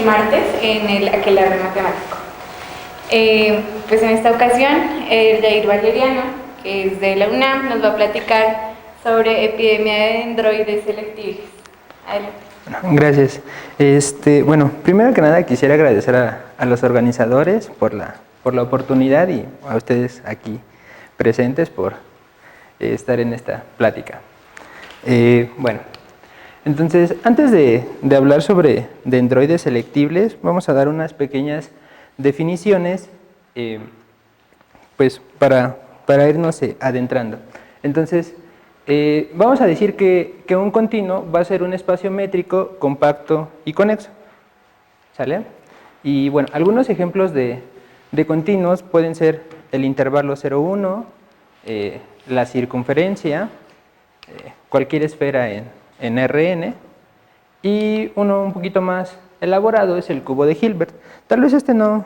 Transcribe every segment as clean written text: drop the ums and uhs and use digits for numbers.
el martes en el aquelarre matemático. Pues en esta ocasión, Jair Valeriano, que es de la UNAM, nos va a platicar sobre epidemia de dendroides selectives. Adelante. Gracias. Bueno, primero que nada quisiera agradecer a los organizadores por la oportunidad y a ustedes aquí presentes por estar en esta plática. Bueno, entonces antes de hablar sobre dendroides selectibles, vamos a dar unas pequeñas definiciones pues para irnos adentrando. Entonces, vamos a decir que un continuo va a ser un espacio métrico compacto y conexo, ¿sale? Y bueno, algunos ejemplos de continuos pueden ser el intervalo 0,1, la circunferencia, cualquier esfera en Rn, y uno un poquito más elaborado es el cubo de Hilbert. Tal vez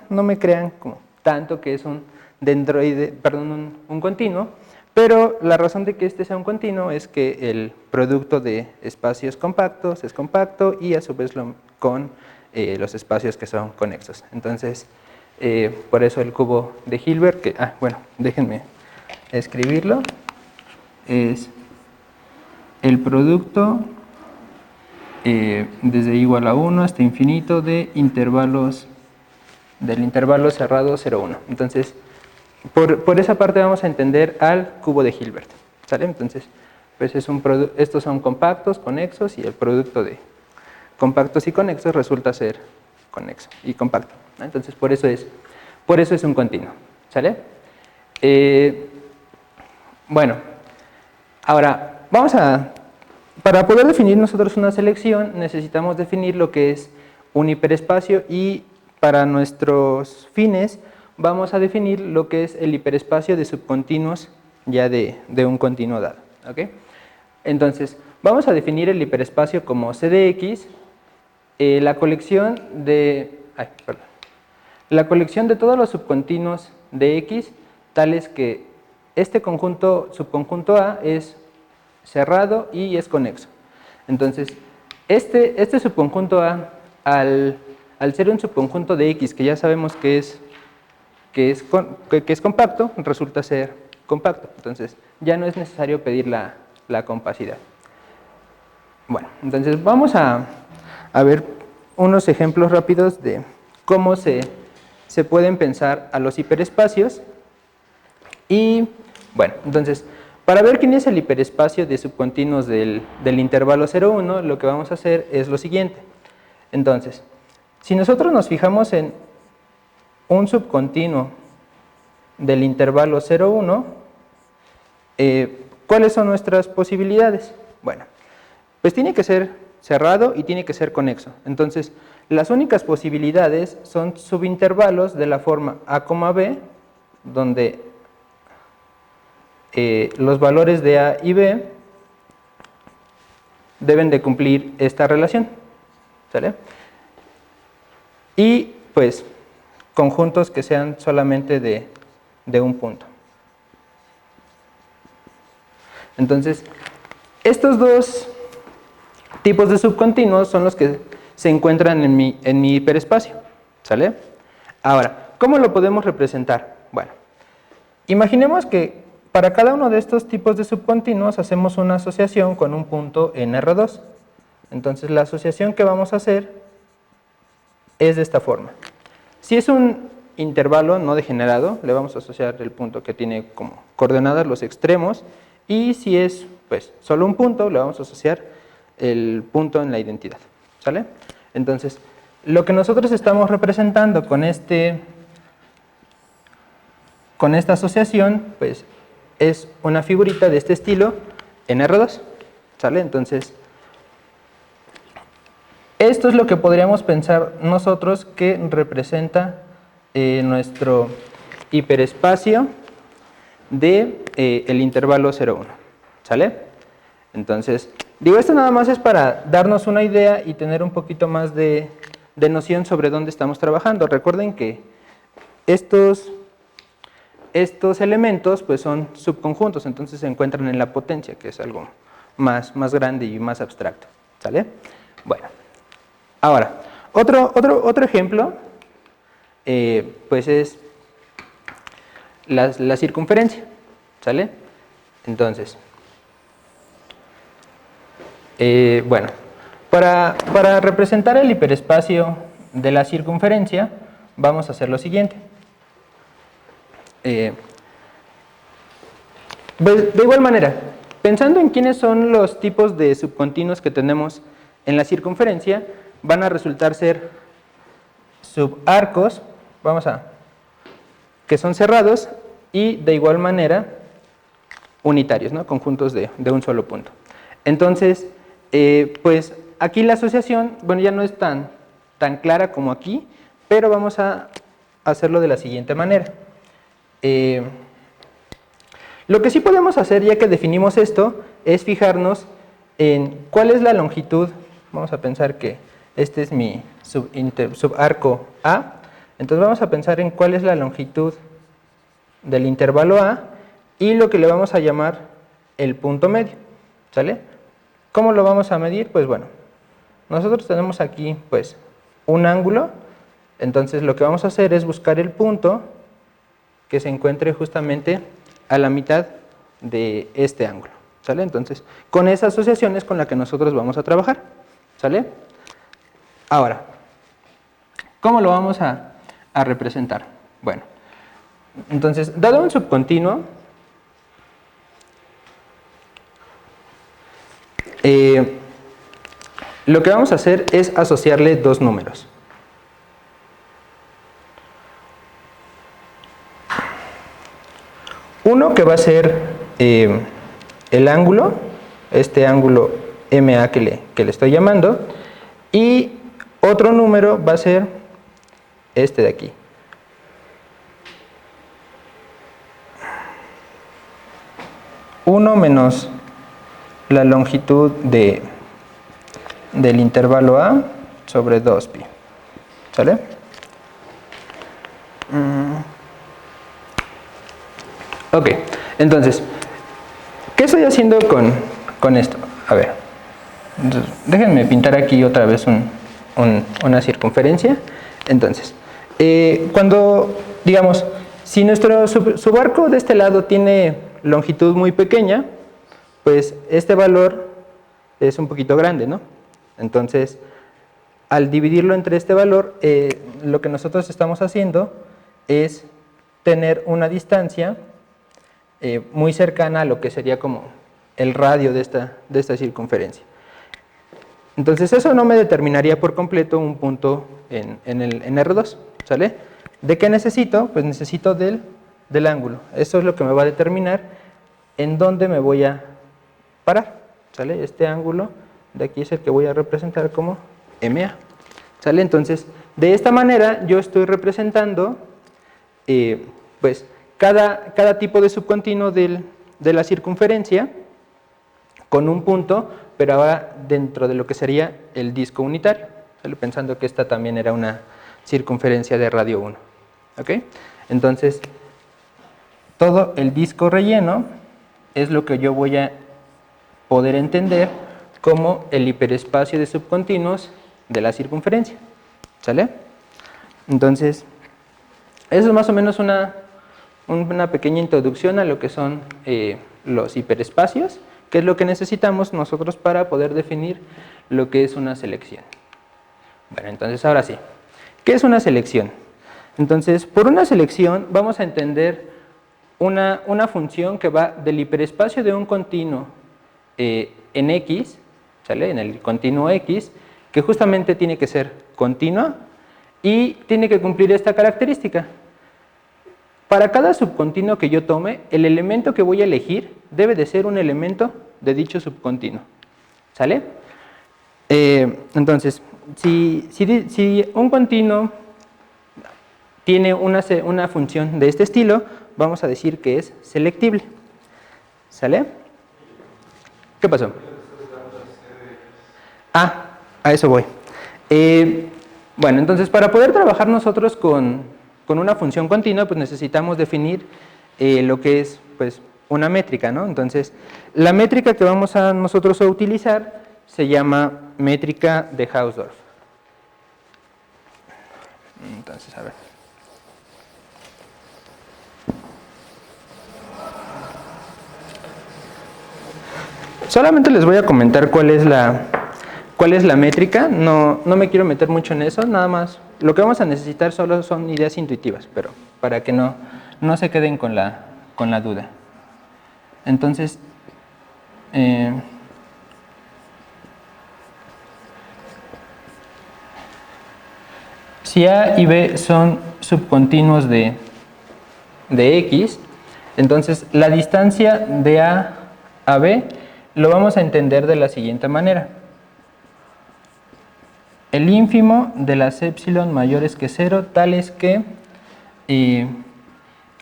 no me crean como tanto que es un dendroide, perdón, un continuo, pero la razón de que este sea un continuo es que el producto de espacios compactos es compacto y a su vez con los espacios que son conexos. Entonces, por eso el cubo de Hilbert, que, bueno, déjenme escribirlo, es el producto desde igual a 1 hasta infinito de intervalos, del intervalo cerrado 0,1. Entonces, por esa parte vamos a entender al cubo de Hilbert, ¿sale? Entonces, pues estos son compactos, conexos, y el producto de compactos y conexos resulta ser conexo y compacto, ¿no? Entonces, por eso es un continuo, ¿sale? Bueno, ahora para poder definir nosotros una selección necesitamos definir lo que es un hiperespacio, y para nuestros fines vamos a definir lo que es el hiperespacio de subcontinuos ya de un continuo dado, ¿ok? Entonces, vamos a definir el hiperespacio como C de X, la colección de todos los subcontinuos de X, tales que este subconjunto A es cerrado y es conexo. Entonces, este subconjunto A, al ser un subconjunto de X que ya sabemos que es compacto, resulta ser compacto. Entonces, ya no es necesario pedir la compacidad. Bueno, entonces vamos a ver unos ejemplos rápidos de cómo se pueden pensar a los hiperespacios. Y bueno, entonces, para ver quién es el hiperespacio de subcontinuos del intervalo 0,1, lo que vamos a hacer es lo siguiente. Entonces, si nosotros nos fijamos en un subcontinuo del intervalo 0,1, ¿cuáles son nuestras posibilidades? Bueno, pues tiene que ser cerrado y tiene que ser conexo. Entonces, las únicas posibilidades son subintervalos de la forma A, B, donde los valores de A y B deben de cumplir esta relación, ¿sale? Y pues conjuntos que sean solamente de un punto. Entonces, estos dos tipos de subcontinuos son los que se encuentran en mi hiperespacio, ¿sale? Ahora, ¿cómo lo podemos representar? Bueno, imaginemos que para cada uno de estos tipos de subcontinuos hacemos una asociación con un punto en R2. Entonces, la asociación que vamos a hacer es de esta forma. Si es un intervalo no degenerado, le vamos a asociar el punto que tiene como coordenadas los extremos, y si es pues solo un punto, le vamos a asociar el punto en la identidad, ¿sale? Entonces, lo que nosotros estamos representando con esta asociación, pues es una figurita de este estilo en R2, ¿sale? Entonces, esto es lo que podríamos pensar nosotros que representa nuestro hiperespacio de el intervalo 0,1, ¿sale? Entonces, digo, esto nada más es para darnos una idea y tener un poquito más de noción sobre dónde estamos trabajando. Recuerden que estos elementos pues son subconjuntos, entonces se encuentran en la potencia, que es algo más grande y más abstracto, ¿sale? Bueno, ahora, Otro ejemplo, pues es la circunferencia, ¿sale? Entonces, bueno, para representar el hiperespacio de la circunferencia, vamos a hacer lo siguiente. Pues, de igual manera, pensando en quiénes son los tipos de subcontinuos que tenemos en la circunferencia, van a resultar ser subarcos, que son cerrados y de igual manera unitarios, ¿no? Conjuntos de un solo punto. Entonces, pues aquí la asociación, bueno, ya no es tan clara como aquí, pero vamos a hacerlo de la siguiente manera. Lo que sí podemos hacer, ya que definimos esto, es fijarnos en cuál es la longitud. Vamos a pensar que este es mi subarco A, entonces vamos a pensar en cuál es la longitud del intervalo A y lo que le vamos a llamar el punto medio, ¿sale? ¿Cómo lo vamos a medir? Pues bueno, nosotros tenemos aquí pues un ángulo, entonces lo que vamos a hacer es buscar el punto que se encuentre justamente a la mitad de este ángulo, ¿sale? Entonces, con esa asociación es con la que nosotros vamos a trabajar, ¿sale? Ahora, ¿cómo lo vamos a representar? Bueno, entonces, dado un subcontinuo, lo que vamos a hacer es asociarle dos números. Uno que va a ser el ángulo, este ángulo MA que le estoy llamando, y otro número va a ser este de aquí. Uno menos la longitud del intervalo A sobre 2pi, ¿sale? Ok, entonces, ¿qué estoy haciendo con esto? A ver, entonces, déjenme pintar aquí otra vez una circunferencia. Entonces, cuando, digamos, si nuestro subarco de este lado tiene longitud muy pequeña, pues este valor es un poquito grande, ¿no? Entonces, al dividirlo entre este valor, lo que nosotros estamos haciendo es tener una distancia muy cercana a lo que sería como el radio de esta circunferencia. Entonces eso no me determinaría por completo un punto en R2, ¿sale? ¿De qué necesito? Pues necesito del ángulo. Eso es lo que me va a determinar en dónde me voy a parar, ¿sale? Este ángulo de aquí es el que voy a representar como MA, ¿sale? Entonces, de esta manera yo estoy representando pues cada tipo de subcontinuo de la circunferencia con un punto, pero ahora dentro de lo que sería el disco unitario, ¿sale? Pensando que esta también era una circunferencia de radio 1. ¿Ok? Entonces, todo el disco relleno es lo que yo voy a poder entender como el hiperespacio de subcontinuos de la circunferencia. ¿Sale? Entonces, eso es más o menos una pequeña introducción a lo que son los hiperespacios, que es lo que necesitamos nosotros para poder definir lo que es una selección. Bueno, entonces ahora sí, ¿qué es una selección? Entonces, por una selección vamos a entender una función que va del hiperespacio de un continuo en X, ¿sale? En el continuo X, que justamente tiene que ser continua y tiene que cumplir esta característica. Para cada subcontinuo que yo tome, el elemento que voy a elegir debe de ser un elemento de dicho subcontinuo. ¿Sale? Entonces, si un continuo tiene una función de este estilo, vamos a decir que es selectible. ¿Sale? ¿Qué pasó? A eso voy. Bueno, entonces para poder trabajar nosotros con una función continua, pues necesitamos definir lo que es pues, una métrica, ¿no? Entonces, la métrica que vamos nosotros a utilizar se llama métrica de Hausdorff. Entonces, a ver. Solamente les voy a comentar cuál es la métrica. No me quiero meter mucho en eso, nada más. Lo que vamos a necesitar solo son ideas intuitivas, pero para que no se queden con la duda. Entonces, si A y B son subcontinuos de X, entonces la distancia de A a B lo vamos a entender de la siguiente manera. El ínfimo de las épsilon mayores que 0, tal es que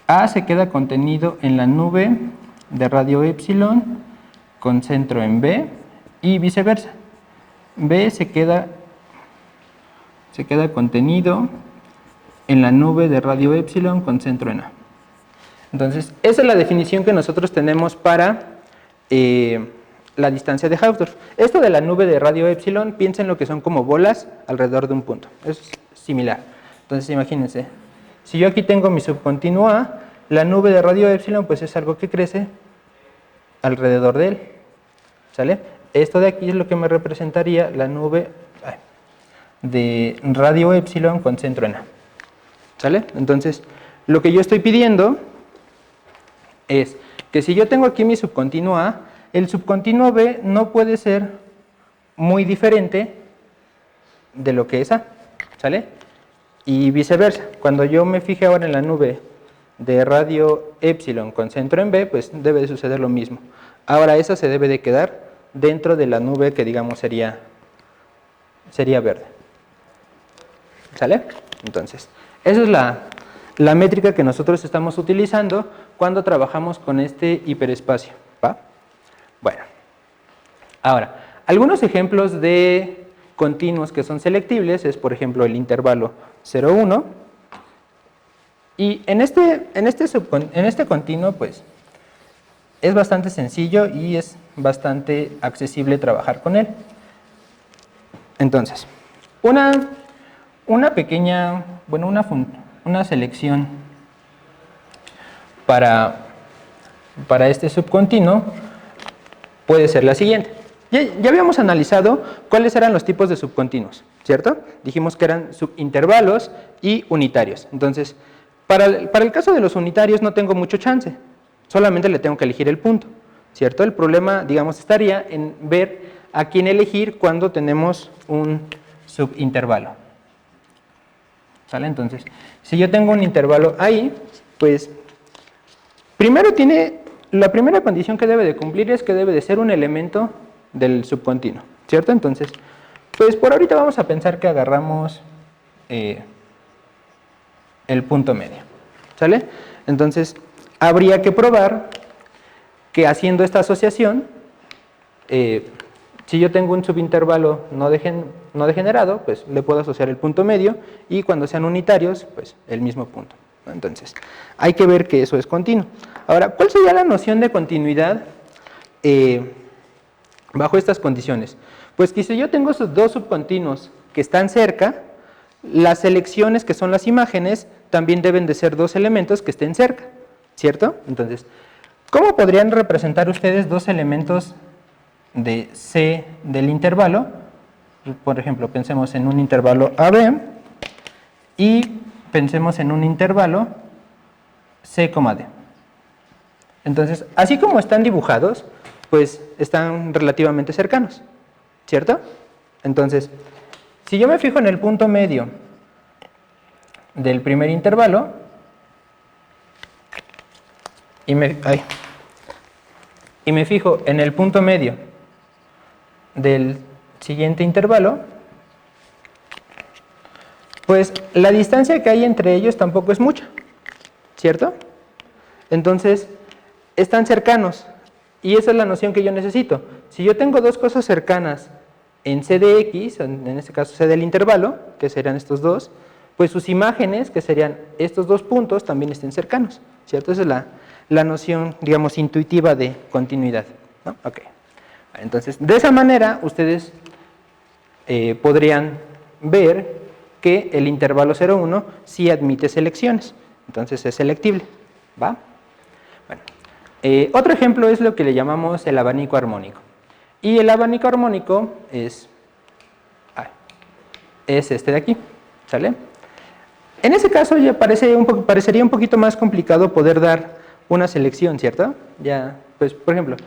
A se queda contenido en la nube de radio épsilon con centro en B y viceversa. B se queda contenido en la nube de radio épsilon con centro en A. Entonces, esa es la definición que nosotros tenemos para la distancia de Hausdorff. Esto de la nube de radio épsilon, piensen lo que son como bolas alrededor de un punto. Es similar. Entonces, imagínense, si yo aquí tengo mi subcontinuo A, la nube de radio épsilon pues es algo que crece alrededor de él. ¿Sale? Esto de aquí es lo que me representaría la nube de radio épsilon con centro en A. ¿Sale? Entonces, lo que yo estoy pidiendo es que si yo tengo aquí mi subcontinuo A, el subcontinuo B no puede ser muy diferente de lo que es A, ¿sale? Y viceversa, cuando yo me fije ahora en la nube de radio épsilon con centro en B, pues debe de suceder lo mismo. Ahora esa se debe de quedar dentro de la nube que digamos sería verde, ¿sale? Entonces, esa es la métrica que nosotros estamos utilizando cuando trabajamos con este hiperespacio, ¿va? Bueno, ahora, algunos ejemplos de continuos que son selectibles es, por ejemplo, el intervalo 0, 1. Y en este continuo, pues, es bastante sencillo y es bastante accesible trabajar con él. Entonces, una pequeña, bueno, una selección para este subcontinuo puede ser la siguiente. Ya habíamos analizado cuáles eran los tipos de subcontinuos, ¿cierto? Dijimos que eran subintervalos y unitarios. Entonces, para el caso de los unitarios no tengo mucho chance, solamente le tengo que elegir el punto, ¿cierto? El problema, digamos, estaría en ver a quién elegir cuando tenemos un subintervalo. ¿Sale? Entonces, si yo tengo un intervalo ahí, pues, la primera condición que debe de cumplir es que debe de ser un elemento del subcontinuo, ¿cierto? Entonces, pues por ahorita vamos a pensar que agarramos el punto medio, ¿sale? Entonces, habría que probar que haciendo esta asociación, si yo tengo un subintervalo no degenerado, pues le puedo asociar el punto medio y cuando sean unitarios, pues el mismo punto, ¿no? Entonces, hay que ver que eso es continuo. Ahora, ¿cuál sería la noción de continuidad bajo estas condiciones? Pues que si yo tengo esos dos subcontinuos que están cerca, las selecciones que son las imágenes también deben de ser dos elementos que estén cerca, ¿cierto? Entonces, ¿cómo podrían representar ustedes dos elementos de C del intervalo? Por ejemplo, pensemos en un intervalo AB y pensemos en un intervalo C, D. Entonces, así como están dibujados, pues están relativamente cercanos, ¿cierto? Entonces, si yo me fijo en el punto medio del primer intervalo y me fijo en el punto medio del siguiente intervalo, pues la distancia que hay entre ellos tampoco es mucha, ¿cierto? Entonces, están cercanos y esa es la noción que yo necesito. Si yo tengo dos cosas cercanas en C de X, en este caso C del intervalo, que serían estos dos, pues sus imágenes, que serían estos dos puntos, también estén cercanos, ¿cierto? Esa es la noción, digamos, intuitiva de continuidad, ¿no? Ok. Entonces, de esa manera, ustedes podrían ver que el intervalo 0, 1 sí admite selecciones, entonces es selectible, ¿va? Bueno, otro ejemplo es lo que le llamamos el abanico armónico. Y el abanico armónico es este de aquí, ¿sale? En ese caso ya parecería un poquito más complicado poder dar una selección, ¿cierto? Ya, pues, por ejemplo,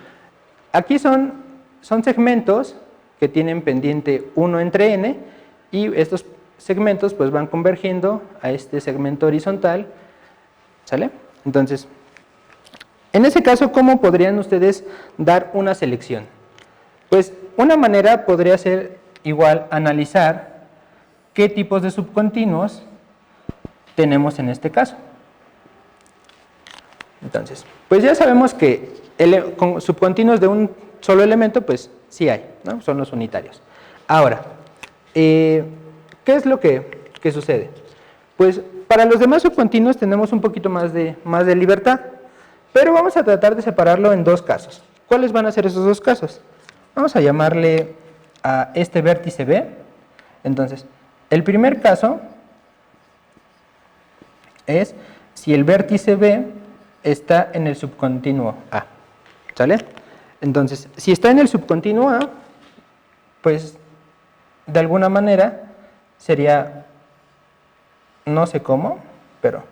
aquí son segmentos que tienen pendiente 1 entre n, y estos segmentos pues van convergiendo a este segmento horizontal, ¿sale? Entonces, en ese caso, ¿cómo podrían ustedes dar una selección? Pues una manera podría ser igual analizar qué tipos de subcontinuos tenemos en este caso. Entonces, pues ya sabemos que con subcontinuos de un solo elemento, pues sí hay, ¿no? Son los unitarios. Ahora, ¿qué es lo que sucede? Pues para los demás subcontinuos tenemos un poquito más de libertad, pero vamos a tratar de separarlo en dos casos. ¿Cuáles van a ser esos dos casos? Vamos a llamarle a este vértice B. Entonces, el primer caso es si el vértice B está en el subcontinuo A, ¿sale? Entonces, si está en el subcontinuo A, pues de alguna manera sería, no sé cómo, pero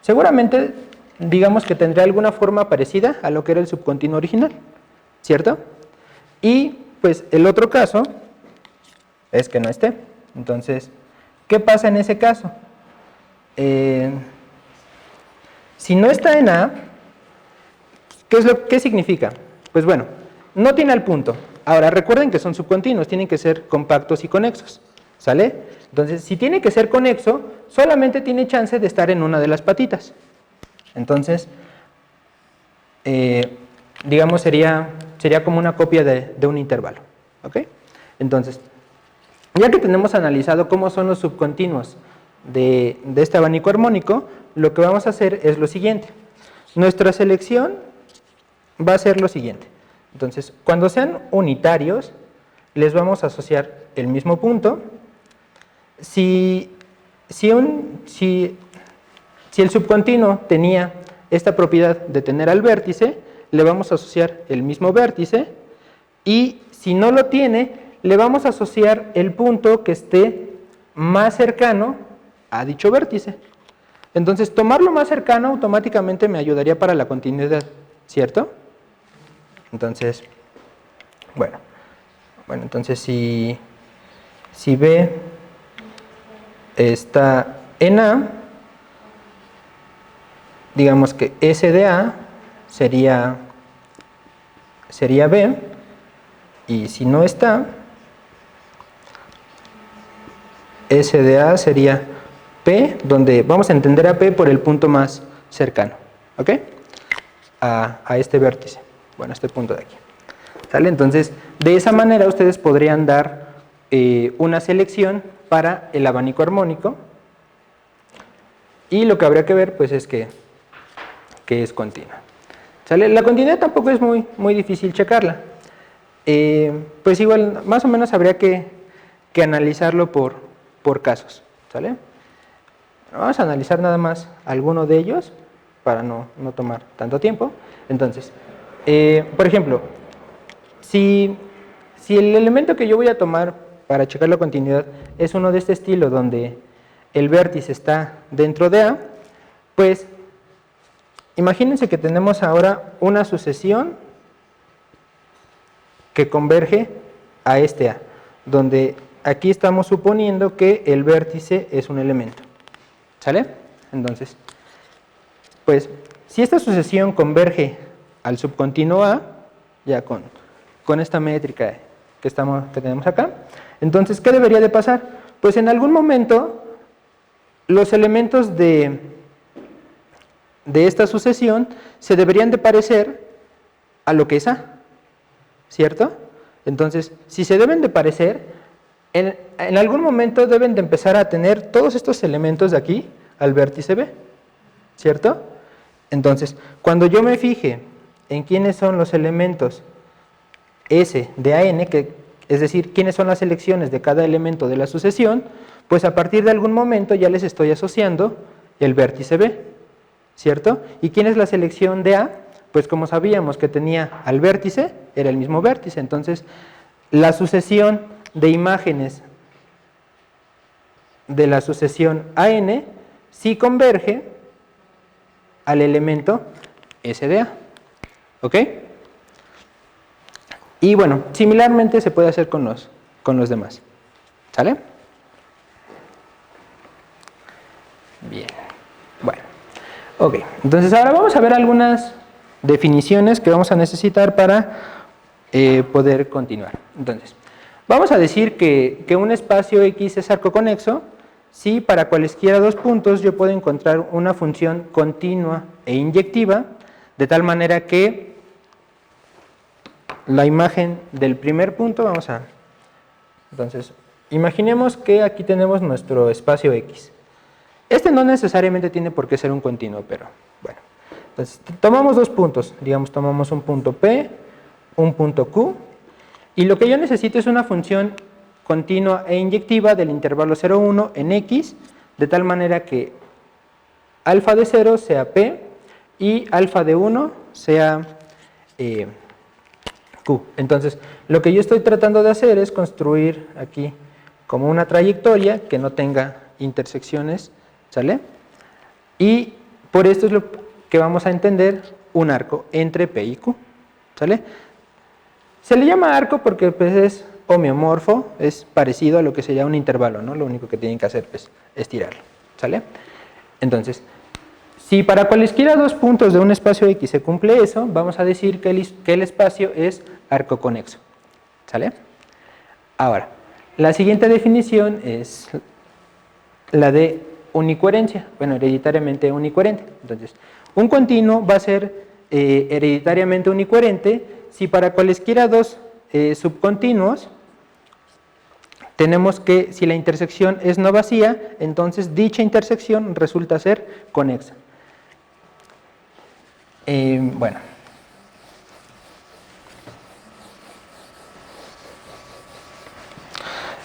seguramente digamos que tendría alguna forma parecida a lo que era el subcontinuo original, ¿cierto? Y pues el otro caso es que no esté. Entonces, ¿qué pasa en ese caso? Si no está en A, ¿qué significa? Pues bueno, no tiene al punto. Ahora, recuerden que son subcontinuos, tienen que ser compactos y conexos, ¿sale? Entonces, si tiene que ser conexo, solamente tiene chance de estar en una de las patitas. Entonces, digamos, sería como una copia de un intervalo, ¿ok? Entonces, ya que tenemos analizado cómo son los subcontinuos de este abanico armónico, lo que vamos a hacer es lo siguiente. Nuestra selección va a ser lo siguiente. Entonces, cuando sean unitarios, les vamos a asociar el mismo punto. Si el subcontinuo tenía esta propiedad de tener al vértice, le vamos a asociar el mismo vértice, y si no lo tiene, le vamos a asociar el punto que esté más cercano a dicho vértice. Entonces, tomarlo más cercano automáticamente me ayudaría para la continuidad, ¿cierto? Entonces, bueno, entonces si B está en A, digamos que S de A sería B, y si no está, S de A sería P, donde vamos a entender a P por el punto más cercano, ¿ok? A este vértice, bueno, este punto de aquí, ¿sale? Entonces, de esa manera ustedes podrían dar una selección para el abanico armónico, y lo que habría que ver, pues, es que es continua, ¿sale? La continuidad tampoco es muy difícil checarla, pues igual, más o menos habría que analizarlo por casos, ¿sale? Vamos a analizar nada más alguno de ellos para no tomar tanto tiempo. Entonces, por ejemplo, si el elemento que yo voy a tomar para checar la continuidad es uno de este estilo, donde el vértice está dentro de A, pues imagínense que tenemos ahora una sucesión que converge a este A, donde aquí estamos suponiendo que el vértice es un elemento, ¿sale? Entonces, pues, si esta sucesión converge al subcontinuo A, ya con esta métrica que tenemos acá, entonces, ¿qué debería de pasar? Pues en algún momento, los elementos de esta sucesión se deberían de parecer a lo que es A, ¿cierto? Entonces, si se deben de parecer, en algún momento deben de empezar a tener todos estos elementos de aquí al vértice B, ¿cierto? Entonces, cuando yo me fije en quiénes son los elementos S de AN, es decir, quiénes son las selecciones de cada elemento de la sucesión, pues a partir de algún momento ya les estoy asociando el vértice B, ¿cierto? ¿Y quién es la selección de A? Pues como sabíamos que tenía al vértice, era el mismo vértice, entonces la sucesión de imágenes de la sucesión AN sí converge al elemento S de A, ¿ok? Y bueno, similarmente se puede hacer con los demás, ¿sale? Bien, bueno, ok, entonces ahora vamos a ver algunas definiciones que vamos a necesitar para poder continuar. Entonces, vamos a decir que un espacio X es arcoconexo si para cualesquiera dos puntos yo puedo encontrar una función continua e inyectiva, de tal manera que la imagen del primer punto, entonces, imaginemos que aquí tenemos nuestro espacio X. Este no necesariamente tiene por qué ser un continuo, pero bueno. Entonces, tomamos dos puntos, digamos, tomamos un punto P, un punto Q, y lo que yo necesito es una función continua e inyectiva del intervalo 0, 1 en X, de tal manera que alfa de 0 sea P y alfa de 1 sea Q. Entonces, lo que yo estoy tratando de hacer es construir aquí como una trayectoria que no tenga intersecciones, ¿sale? Y por esto es lo que vamos a entender un arco entre P y Q, ¿sale? Se le llama arco porque pues, es homeomorfo, es parecido a lo que sería un intervalo, ¿no? Lo único que tienen que hacer pues, es tirarlo, ¿sale? Entonces, si para cualesquiera dos puntos de un espacio X se cumple eso, vamos a decir que el espacio es arcoconexo, ¿sale? Ahora, la siguiente definición es la de unicoherencia, bueno, hereditariamente unicoherente. Entonces, un continuo va a ser hereditariamente unicoherente si para cualesquiera dos subcontinuos tenemos que, si la intersección es no vacía, entonces dicha intersección resulta ser conexa. Bueno.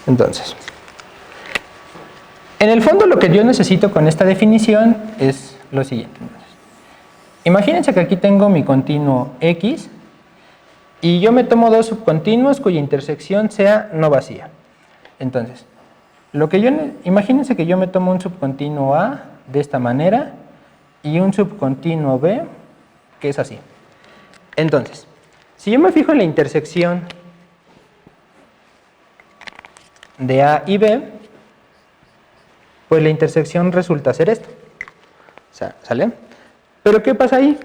Entonces, en el fondo lo que yo necesito con esta definición es lo siguiente. Imagínense que aquí tengo mi continuo X y yo me tomo dos subcontinuos cuya intersección sea no vacía. Entonces, imagínense que yo me tomo un subcontinuo A de esta manera y un subcontinuo B que es así. Entonces, si yo me fijo en la intersección de A y B, pues la intersección resulta ser esto. ¿Sale? Pero ¿qué pasa ahí?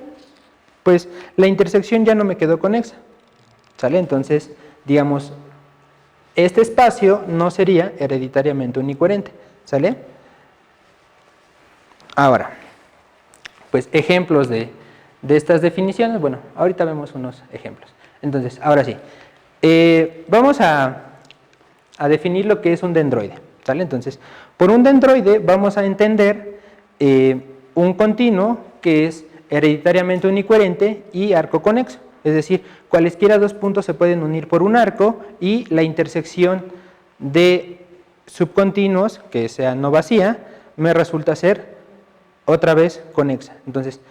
Pues la intersección ya no me quedó conexa. ¿Sale? Entonces, digamos, este espacio no sería hereditariamente unicoherente. ¿Sale? Ahora, pues ejemplos de estas definiciones. Bueno, ahorita vemos unos ejemplos. Entonces, ahora sí. Vamos a definir lo que es un dendroide. ¿Sale? Entonces, por un dendroide vamos a entender un continuo que es hereditariamente unicoherente y arcoconexo. Es decir, cualesquiera dos puntos se pueden unir por un arco y la intersección de subcontinuos, que sea no vacía, me resulta ser otra vez conexa. Entonces,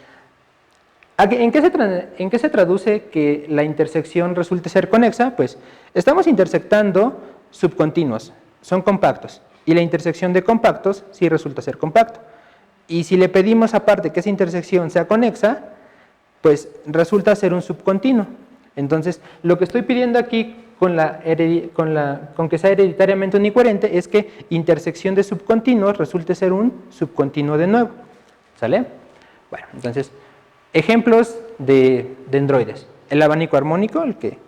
¿en qué se traduce que la intersección resulte ser conexa? Pues estamos intersectando subcontinuos, son compactos, y la intersección de compactos sí resulta ser compacto. Y si le pedimos aparte que esa intersección sea conexa, pues resulta ser un subcontinuo. Entonces, lo que estoy pidiendo aquí con que sea hereditariamente unicoherente es que intersección de subcontinuos resulte ser un subcontinuo de nuevo. ¿Sale? Bueno, entonces, ejemplos de dendroides. El abanico armónico, el que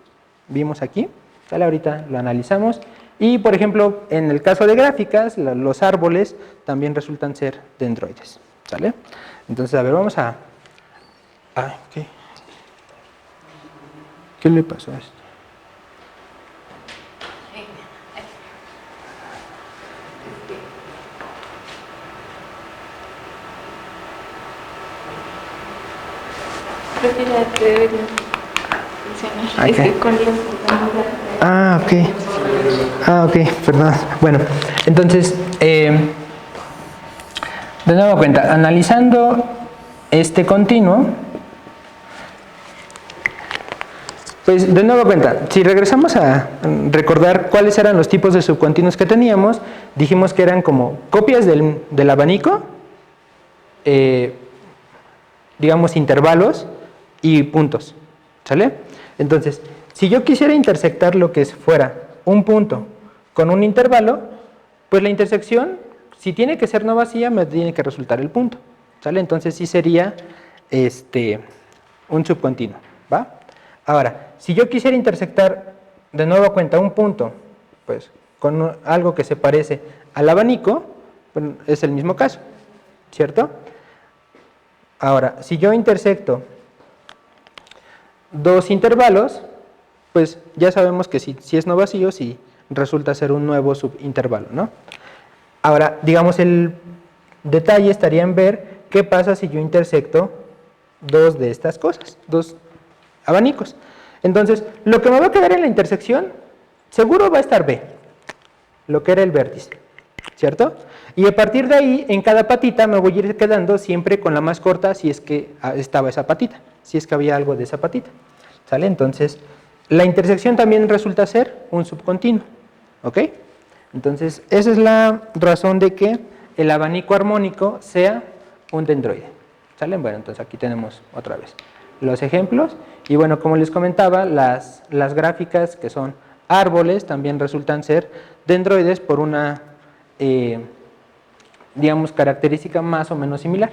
vimos aquí, ¿sale? Ahorita lo analizamos. Y, por ejemplo, en el caso de gráficas, los árboles también resultan ser dendroides. ¿Sale? Entonces, a ver, vamos a... ¿Qué le pasó a esto? Creo que ya te debería funcionar. Okay. Es que con los... Ok. Ah, ok, perdón. Bueno, entonces, de nueva cuenta, analizando este continuo, pues de nueva cuenta, si regresamos a recordar cuáles eran los tipos de subcontinuos que teníamos, dijimos que eran como copias del abanico, digamos intervalos y puntos, ¿sale? Entonces, si yo quisiera intersectar lo que fuera un punto con un intervalo, pues la intersección, si tiene que ser no vacía, me tiene que resultar el punto, ¿sale? Entonces sí sería un subcontinuo, ¿va? Ahora, si yo quisiera intersectar de nuevo cuenta un punto, pues con algo que se parece al abanico, pues, es el mismo caso, ¿cierto? Ahora, si yo intersecto dos intervalos, pues ya sabemos que si es no vacío, si resulta ser un nuevo subintervalo, ¿no? Ahora, digamos, el detalle estaría en ver qué pasa si yo intersecto dos de estas cosas, dos abanicos. Entonces, lo que me va a quedar en la intersección, seguro va a estar B, lo que era el vértice, ¿cierto? Y a partir de ahí, en cada patita me voy a ir quedando siempre con la más corta si es que estaba esa patita, si es que había algo de esa patita, ¿sale? Entonces, la intersección también resulta ser un subcontinuo, ¿ok? Entonces, esa es la razón de que el abanico armónico sea un dendroide, ¿sale? Bueno, entonces aquí tenemos otra vez los ejemplos y bueno, como les comentaba, las gráficas que son árboles también resultan ser dendroides por una, digamos, característica más o menos similar,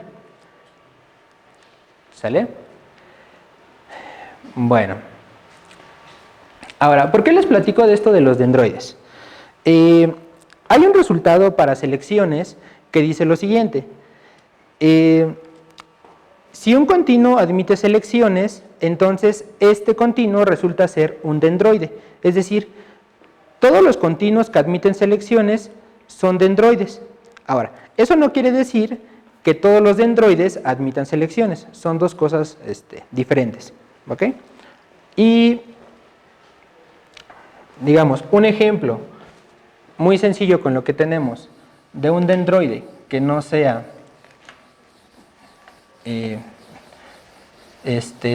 ¿sale? Bueno, ahora, ¿por qué les platico de esto de los dendroides? Hay un resultado para selecciones que dice lo siguiente: si un continuo admite selecciones, entonces este continuo resulta ser un dendroide. Es decir, todos los continuos que admiten selecciones son dendroides. Ahora, eso no quiere decir que todos los dendroides admitan selecciones. Son dos cosas diferentes, ¿ok? Y, digamos, un ejemplo muy sencillo con lo que tenemos de un dendroide que no sea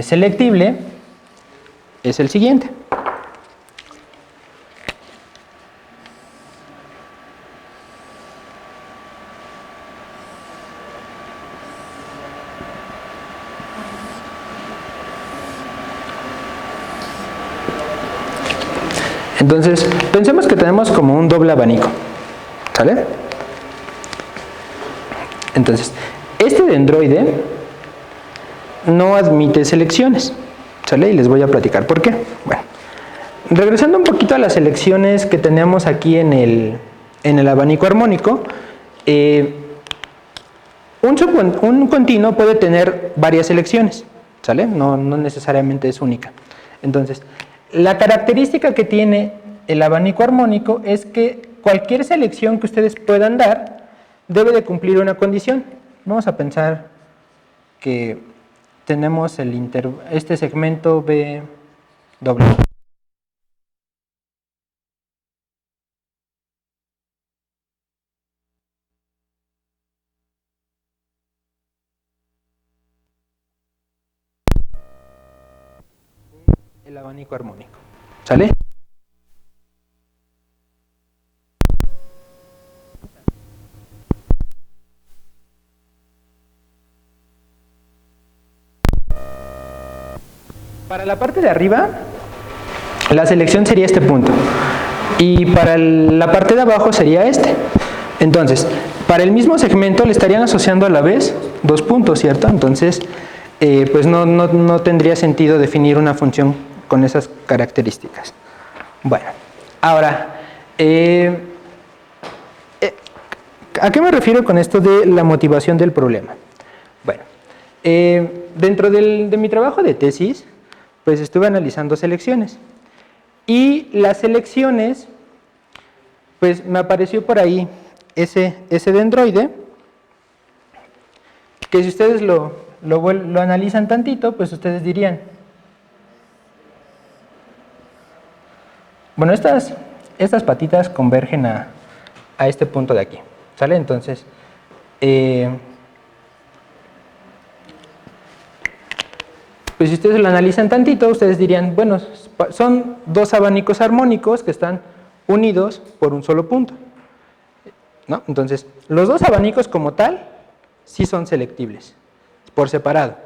selectible es el siguiente. Entonces, pensemos que tenemos como un doble abanico, ¿sale? Entonces, este dendroide no admite selecciones, ¿sale? Y les voy a platicar por qué. Bueno, regresando un poquito a las selecciones que tenemos aquí en el abanico armónico, un continuo puede tener varias selecciones, ¿sale? No necesariamente es única. Entonces, la característica que tiene el abanico armónico es que cualquier selección que ustedes puedan dar debe de cumplir una condición. Vamos a pensar que tenemos este segmento B doble. El abanico armónico, ¿sale? Para la parte de arriba, la selección sería este punto. Y para la parte de abajo sería este. Entonces, para el mismo segmento le estarían asociando a la vez dos puntos, ¿cierto? Entonces, pues no tendría sentido definir una función con esas características. Bueno, ahora, ¿a qué me refiero con esto de la motivación del problema? Bueno, dentro de mi trabajo de tesis, pues estuve analizando selecciones. Y las selecciones, pues me apareció por ahí ese dendroide, que si ustedes lo analizan tantito, pues ustedes dirían, bueno, estas estas patitas convergen a este punto de aquí, ¿sale? Entonces, pues si ustedes lo analizan tantito, ustedes dirían, bueno, son dos abanicos armónicos que están unidos por un solo punto, ¿no? Entonces, los dos abanicos como tal sí son selectibles, por separado.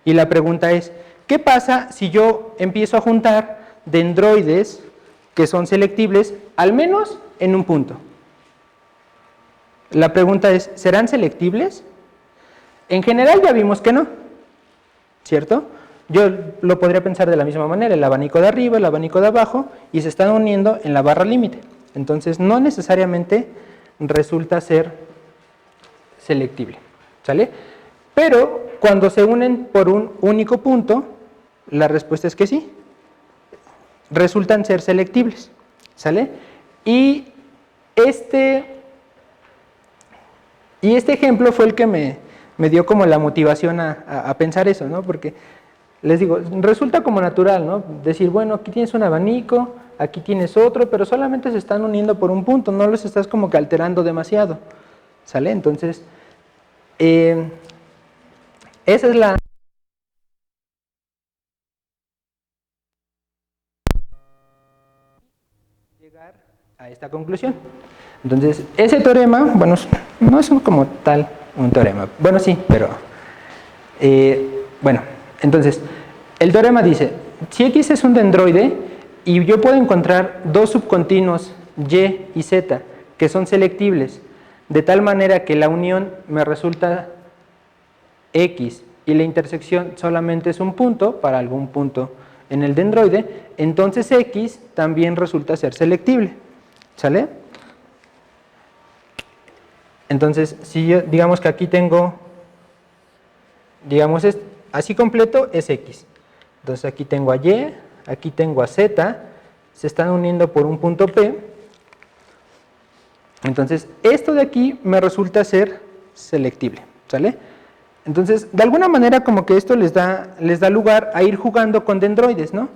Y la pregunta es, ¿qué pasa si yo empiezo a juntar dendroides que son selectibles al menos en un punto? La pregunta es, ¿serán selectibles? En general ya vimos que no, ¿cierto? Yo lo podría pensar de la misma manera, el abanico de arriba, el abanico de abajo, y se están uniendo en la barra límite. Entonces, no necesariamente resulta ser selectible, ¿sale? Pero cuando se unen por un único punto, la respuesta es que sí, resultan ser selectibles, ¿sale? Y este ejemplo fue el que me dio como la motivación a pensar eso, ¿no? Porque les digo, resulta como natural, ¿no? Decir, bueno, aquí tienes un abanico, aquí tienes otro, pero solamente se están uniendo por un punto, no los estás como que alterando demasiado, ¿sale? Entonces, esa es la... llegar a esta conclusión. Entonces, ese teorema, bueno, no es como tal un teorema, bueno, sí, pero... bueno, entonces, el teorema dice, si X es un dendroide y yo puedo encontrar dos subcontinuos Y y Z que son selectibles, de tal manera que la unión me resulta X y la intersección solamente es un punto para algún punto en el dendroide, entonces X también resulta ser selectible, ¿sale? Entonces, si yo, digamos que aquí tengo, digamos, así completo es X. Entonces aquí tengo a Y, aquí tengo a Z, se están uniendo por un punto P. Entonces, esto de aquí me resulta ser selectible, ¿sale? Entonces, de alguna manera como que esto les da lugar a ir jugando con dendroides, ¿no?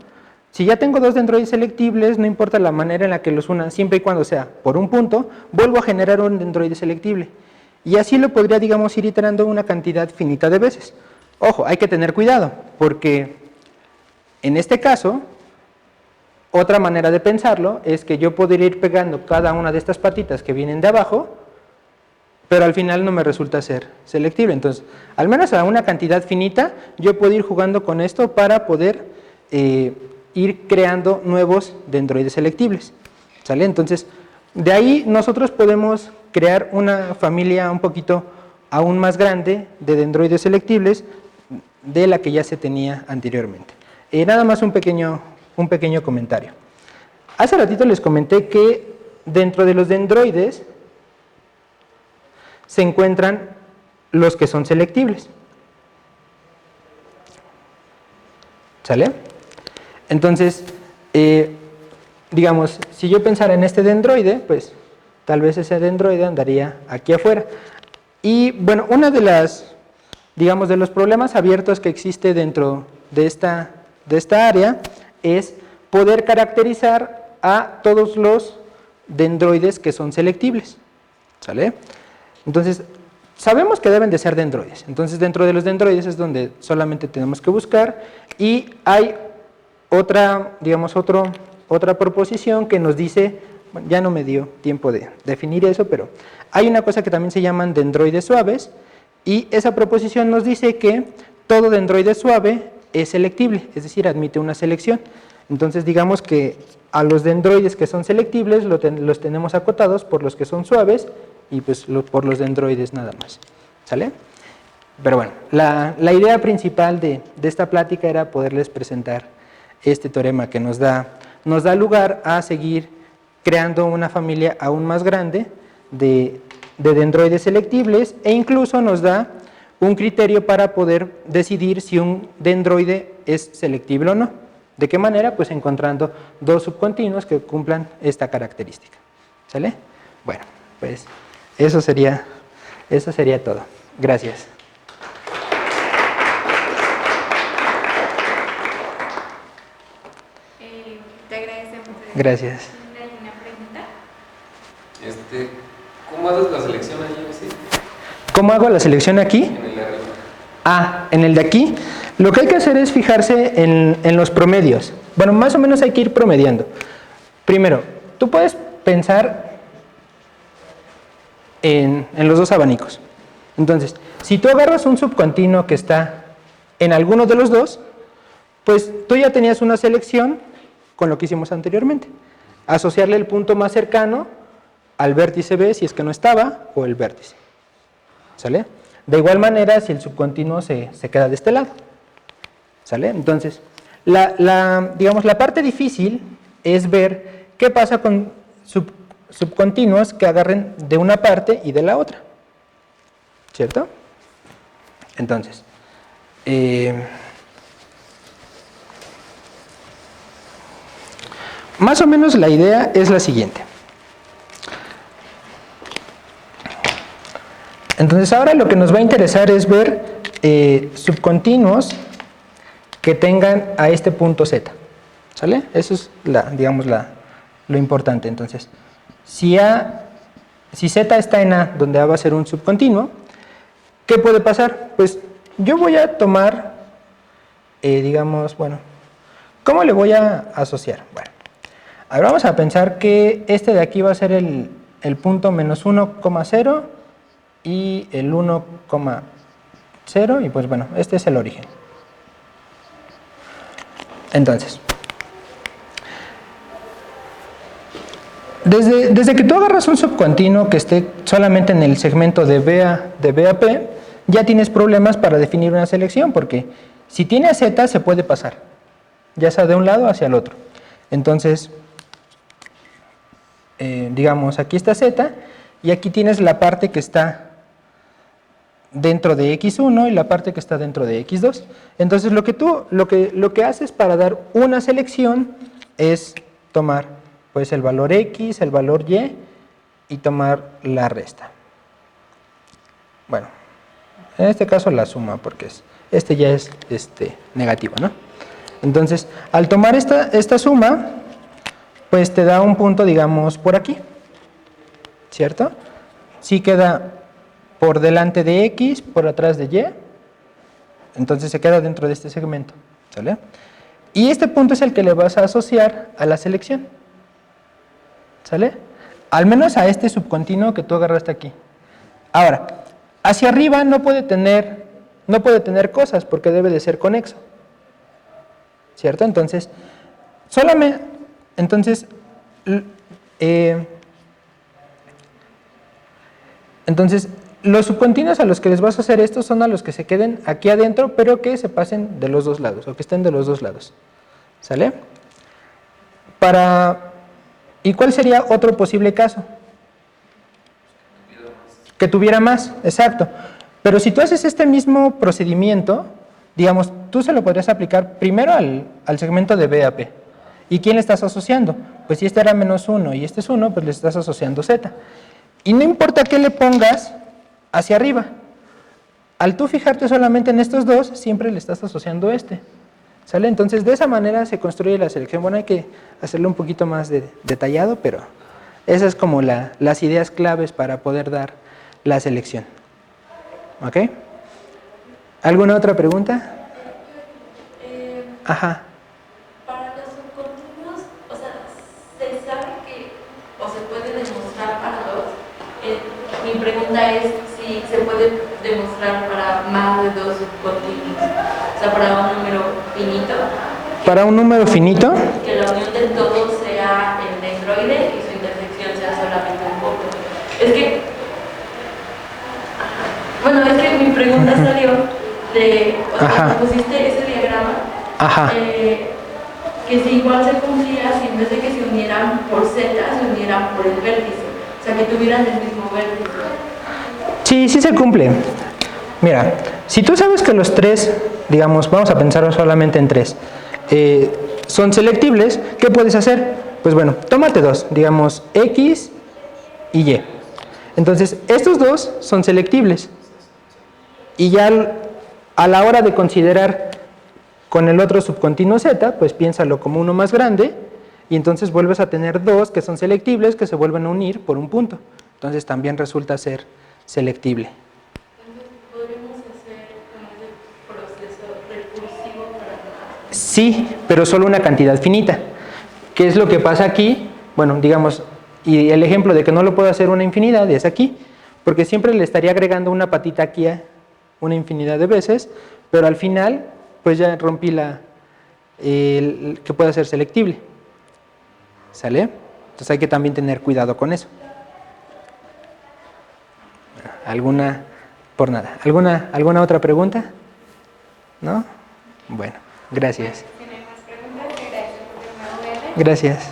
Si ya tengo dos dendroides selectibles, no importa la manera en la que los una, siempre y cuando sea por un punto, vuelvo a generar un dendroide selectible. Y así lo podría, digamos, ir iterando una cantidad finita de veces. Ojo, hay que tener cuidado, porque en este caso, otra manera de pensarlo es que yo podría ir pegando cada una de estas patitas que vienen de abajo, pero al final no me resulta ser selectible. Entonces, al menos a una cantidad finita, yo puedo ir jugando con esto para poder ir creando nuevos dendroides selectibles, ¿sale? Entonces, de ahí nosotros podemos crear una familia un poquito aún más grande de dendroides selectibles de la que ya se tenía anteriormente. Nada más un pequeño comentario. Hace ratito les comenté que dentro de los dendroides se encuentran los que son selectibles, ¿sale? Entonces, digamos, si yo pensara en este dendroide, pues tal vez ese dendroide andaría aquí afuera. Y bueno, una de las, digamos, de los problemas abiertos que existe dentro de esta área es poder caracterizar a todos los dendroides que son selectibles, ¿sale? Entonces, sabemos que deben de ser dendroides. Entonces, dentro de los dendroides es donde solamente tenemos que buscar, y hay otra, digamos, otra proposición que nos dice, bueno, ya no me dio tiempo de definir eso, pero hay una cosa que también se llaman dendroides suaves, y esa proposición nos dice que todo dendroide suave es selectible, es decir, admite una selección. Entonces, digamos que a los dendroides que son selectibles los tenemos acotados por los que son suaves y pues por los dendroides nada más, ¿sale? Pero bueno, la idea principal de esta plática era poderles presentar este teorema que nos da lugar a seguir creando una familia aún más grande de dendroides selectibles, e incluso nos da un criterio para poder decidir si un dendroide es selectible o no. ¿De qué manera? Pues encontrando dos subcontinuos que cumplan esta característica, ¿sale? Bueno, pues eso sería todo. Gracias. Te agradecemos. Gracias. ¿Alguna pregunta? ¿Cómo haces la selección ahí? ¿Sí? ¿Cómo hago la selección aquí? En el de arriba. Ah, en el de aquí. Lo que hay que hacer es fijarse en los promedios. Bueno, más o menos hay que ir promediando. Primero, tú puedes pensar en los dos abanicos. Entonces, si tú agarras un subcontinuo que está en alguno de los dos, pues tú ya tenías una selección con lo que hicimos anteriormente. Asociarle el punto más cercano al vértice B si es que no estaba, o el vértice. ¿Sale? De igual manera, si el subcontinuo se queda de este lado. ¿Sale? Entonces, digamos, la parte difícil es ver qué pasa con subcontinuos que agarren de una parte y de la otra. ¿Cierto? Entonces, más o menos la idea es la siguiente. Entonces ahora lo que nos va a interesar es ver subcontinuos que tengan a este punto Z. ¿Sale? Eso es digamos lo importante. Entonces, si Z está en A, donde A va a ser un subcontinuo, ¿qué puede pasar? Pues yo voy a tomar, digamos, bueno, ¿cómo le voy a asociar? Bueno, ahora vamos a pensar que este de aquí va a ser el punto menos 1,0 y el 1,0 y pues bueno, este es el origen. Entonces, desde que tú agarras un subcontinuo que esté solamente en el segmento de B a P, ya tienes problemas para definir una selección, porque si tiene a Z se puede pasar, ya sea de un lado hacia el otro. Entonces, digamos, aquí está Z y aquí tienes la parte que está dentro de X1 y la parte que está dentro de X2. Entonces, lo que haces para dar una selección es tomar pues el valor X, el valor Y y tomar la resta. Bueno, en este caso la suma, porque este ya es negativo, ¿no? Entonces, al tomar esta suma, pues te da un punto, digamos, por aquí, ¿cierto? Sí queda por delante de X, por atrás de Y, entonces se queda dentro de este segmento, ¿sale? Y este punto es el que le vas a asociar a la selección, ¿sale? Al menos a este subcontinuo que tú agarraste aquí. Ahora, hacia arriba no puede tener cosas porque debe de ser conexo, ¿cierto? Entonces, entonces, los subcontinuos a los que les vas a hacer esto son a los que se queden aquí adentro, pero que se pasen de los dos lados, o que estén de los dos lados, ¿sale? ¿Y cuál sería otro posible caso? Que tuviera más, exacto. Pero si tú haces este mismo procedimiento, digamos, tú se lo podrías aplicar primero al segmento de B a P. ¿Y quién le estás asociando? Pues si este era menos 1 y este es 1, pues le estás asociando Z. Y no importa qué le pongas hacia arriba. Al tú fijarte solamente en estos dos, siempre le estás asociando este. ¿Sale? Entonces, de esa manera se construye la selección. Bueno, hay que hacerlo un poquito más detallado, pero esas es como las ideas claves para poder dar la selección. ¿Ok? ¿Alguna otra pregunta? Ajá. Para los subcontinuos, o sea, se sabe que, o se puede demostrar para dos. Mi pregunta es si se puede demostrar para más de dos subcontinuos, o sea, para un número finito. ¿Para un número finito? Que la unión de todos sea el dendroide y su intersección sea solamente un punto. Es que, bueno, es que mi pregunta salió de, o sea, cuando pusiste ese diagrama, que si igual se cumplía si en vez de que se unieran por Z, se unieran por el vértice, o sea, que tuvieran el mismo vértice. Sí, sí se cumple. Mira, si tú sabes que los tres, digamos, vamos a pensar solamente en tres, son selectibles, ¿qué puedes hacer? Pues bueno, tómate dos, digamos X y Y. Entonces, estos dos son selectibles. Y ya a la hora de considerar con el otro subcontinuo Z, pues piénsalo como uno más grande, y entonces vuelves a tener dos que son selectibles que se vuelven a unir por un punto. Entonces también resulta ser selectible. Entonces, ¿podríamos hacer como ese proceso recursivo para más? Sí, pero solo una cantidad finita. ¿Qué es lo que pasa aquí? Bueno, digamos, y el ejemplo de que no lo puedo hacer una infinidad es aquí, porque siempre le estaría agregando una patita aquí a una infinidad de veces, pero al final, pues ya rompí que pueda ser selectible. ¿Sale? Entonces hay que también tener cuidado con eso. Por nada. ¿Alguna otra pregunta? ¿No? Bueno, gracias. Si no hay más preguntas, gracias por tu nuevo Gracias.